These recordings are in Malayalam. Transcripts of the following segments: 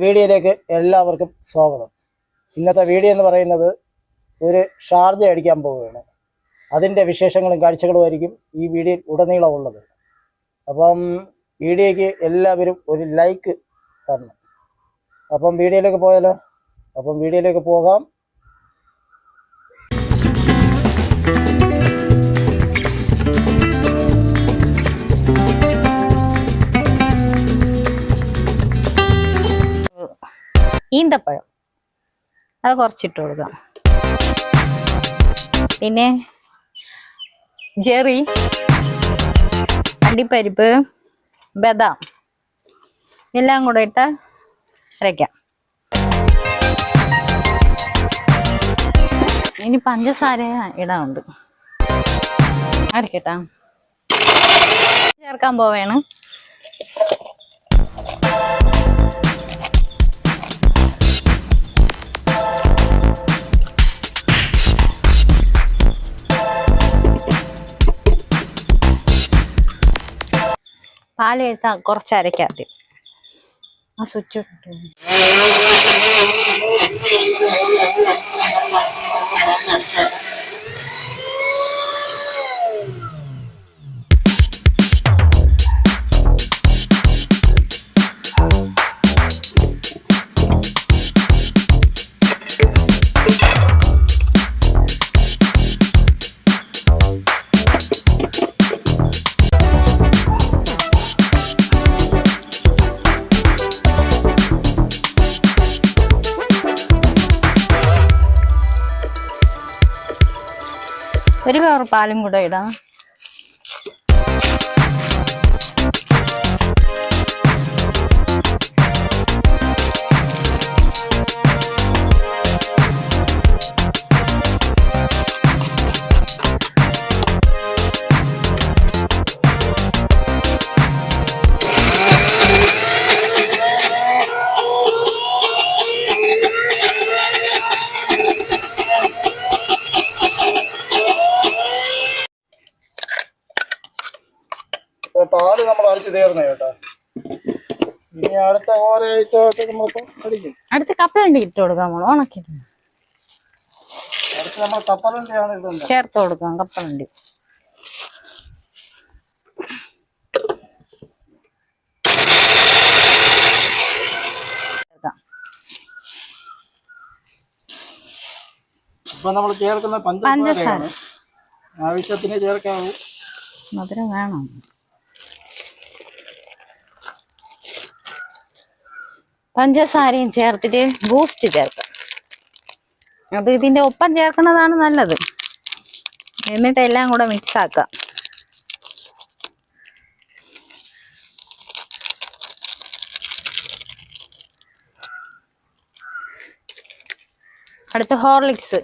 വീഡിയോയിലേക്ക് എല്ലാവർക്കും സ്വാഗതം. ഇന്നത്തെ വീഡിയോ എന്ന് പറയുന്നത് ഒരു ഷാർജ അടിക്കാൻ പോവുകയാണ്. അതിൻ്റെ വിശേഷങ്ങളും കാഴ്ചകളുമായിരിക്കും ഈ വീഡിയോയിൽ ഉടനീളം ഉള്ളത്. അപ്പം വീഡിയോയ്ക്ക് എല്ലാവരും ഒരു ലൈക്ക് തരണം. അപ്പം വീഡിയോയിലേക്ക് പോയാലോ? അപ്പം വീഡിയോയിലേക്ക് പോകാം. ഈന്തപ്പഴം അത് കുറച്ചിട്ട് കൊടുക്കാം. പിന്നെ ജെറി, അണ്ടിപ്പരിപ്പ്, ബദാം എല്ലാം കൂടെ ഇട്ട് അരയ്ക്കാം. ഇനി പഞ്ചസാര ഇടാനുണ്ട്. അരക്കട്ടാ, ചേർക്കാൻ പോവേണ്. പാല് കുറച്ച് അരക്കാതെ ആ സ്വിച്ച് ഇട്ടു. ഒരു കവർ പാലും കൂടെ ഇടാം. പാല് നമ്മൾ അരച്ച് തീർന്നു കേട്ടോ. ഇനി അടുത്ത ഓരോ അടിക്കും. അടുത്ത കപ്പലണ്ടി ഇട്ട് കൊടുക്കാം. നമ്മൾ ഉണക്കിട്ട് അടുത്ത് നമ്മൾ കപ്പലണ്ടിയാണ് ഇടുന്നത്. ചേർത്ത് കൊടുക്കാം. കപ്പലണ്ടി ഇപ്പൊ നമ്മൾ ചേർക്കുന്ന പഞ്ചസാര ആവശ്യത്തിന് ചേർക്കാവൂ. മധുരം വേണം. പഞ്ചസാരയും ചേർത്തിട്ട് ബൂസ്റ്റ് ചേർക്കാം. അത് ഇതിന്റെ ഒപ്പം ചേർക്കുന്നതാണ് നല്ലത്. എന്നിട്ട് എല്ലാം കൂടെ മിക്സ് ആക്കാം. അടുത്ത ഹോർലിക്സ്.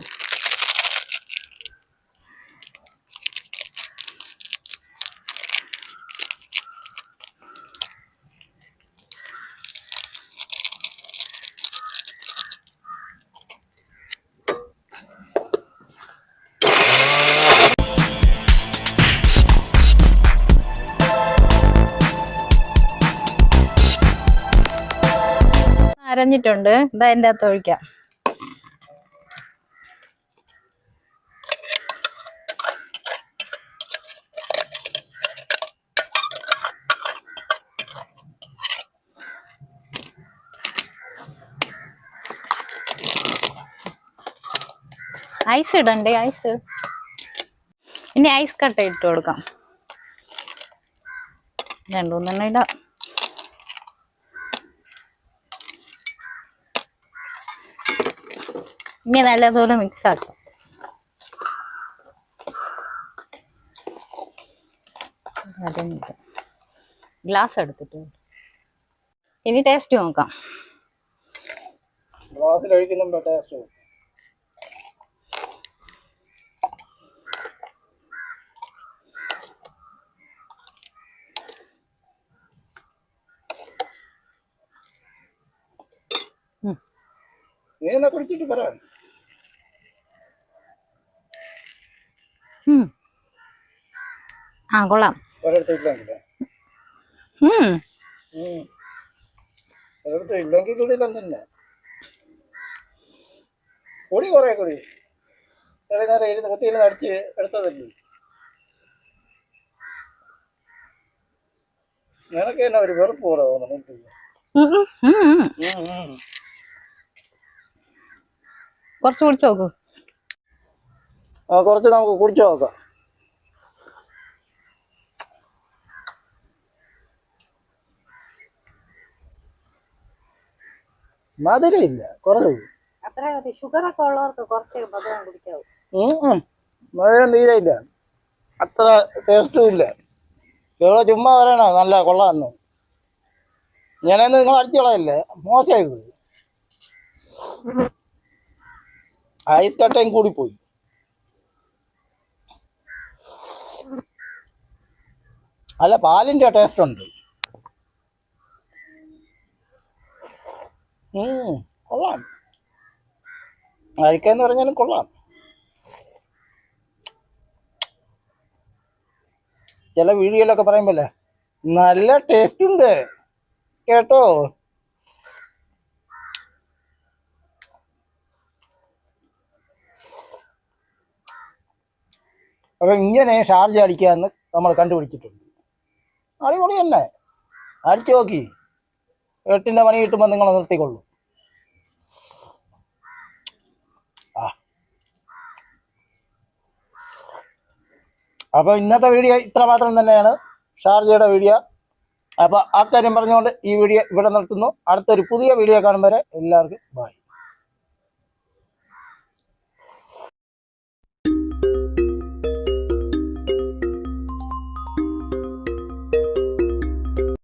അരഞ്ഞിട്ടുണ്ട്. ഇതാ എൻ്റെ അകത്ത് ഒഴിക്കാം. ഐസ് ഇടണ്ടേ? ഐസ് ഇനി ഐസ് കട്ട ഇട്ട് കൊടുക്കാം. രണ്ടുമൂന്നെണ്ണം ഇടാം. ഇനി നല്ലതുപോലെ മിക്സ് ആക്കാം. ഗ്ലാസ് എടുത്തിട്ട് ഇനി ടേസ്റ്റ് നോക്കാം. ഗ്ലാസ്സിൽ ഒഴിക്കുന്നുണ്ടോ ടേസ്റ്റ്? നീ കുടിച്ചിട്ട് പറയാം. കൊള്ളാം. എടുത്ത് ഇല്ലെങ്കിൽ കുടിയിലും തന്നെ കുടി കുറേ കുടി ചെറിയ നേരം ഇരുന്ന് കുത്തിയിരുന്ന് അടിച്ച് എടുത്തതല്ലേ. നിനക്ക് തന്നെ ഒരു വെറുപ്പ് പോലെ തോന്നുന്നു. കുറച്ച് കുടിച്ചു നോക്കൂ. കുറച്ച് നമുക്ക് കുടിച്ചു നോക്കാം. മധുരമില്ല, കുറവ്. അത്ര ഷുഗർ ഒക്കെ ഉള്ളവർക്ക് കുറച്ച് മധുരം കുടിക്കാവൂ. മധുരം തീരെ ഇല്ല, അത്ര ടേസ്റ്റും ഇല്ല. ഇവിടെ ചുമ്മാ പറയണ നല്ല കൊള്ളാമെന്ന്. ഞാനെന്ന് നിങ്ങൾ അടിച്ചു കളയല്ലേ, മോശമായത്. ഐസ് കട്ടയും കൂടിപ്പോയി. അല്ല, പാലിൻ്റെ ടേസ്റ്റ് ഉണ്ട്. കൊള്ളാം, കഴിക്കാന്ന് പറഞ്ഞാലും കൊള്ളാം. ചില വീഡിയോയിലൊക്കെ പറയുമ്പല്ലേ നല്ല ടേസ്റ്റ് ഉണ്ട് കേട്ടോ. അപ്പൊ ഇങ്ങനെ ഷാർജ അടിക്കാന്ന് നമ്മൾ കണ്ടുപിടിച്ചിട്ടുണ്ട്. അടിപൊളി തന്നെ, അടിച്ചു നോക്കി. 8ന്റെ പണി കിട്ടുമ്പോൾ നിങ്ങൾ നിർത്തിക്കൊള്ളൂ. അപ്പോൾ ഇന്നത്തെ വീഡിയോ ഇത്ര മാത്രം തന്നെയാണ്, ഷാർജയുടെ വീഡിയോ. അപ്പോൾ ആ കാര്യം പറഞ്ഞുകൊണ്ട് ഈ വീഡിയോ ഇവിടെ നിർത്തുന്നു. അടുത്തൊരു പുതിയ വീഡിയോ കാണും വരെ എല്ലാവർക്കും ബൈ.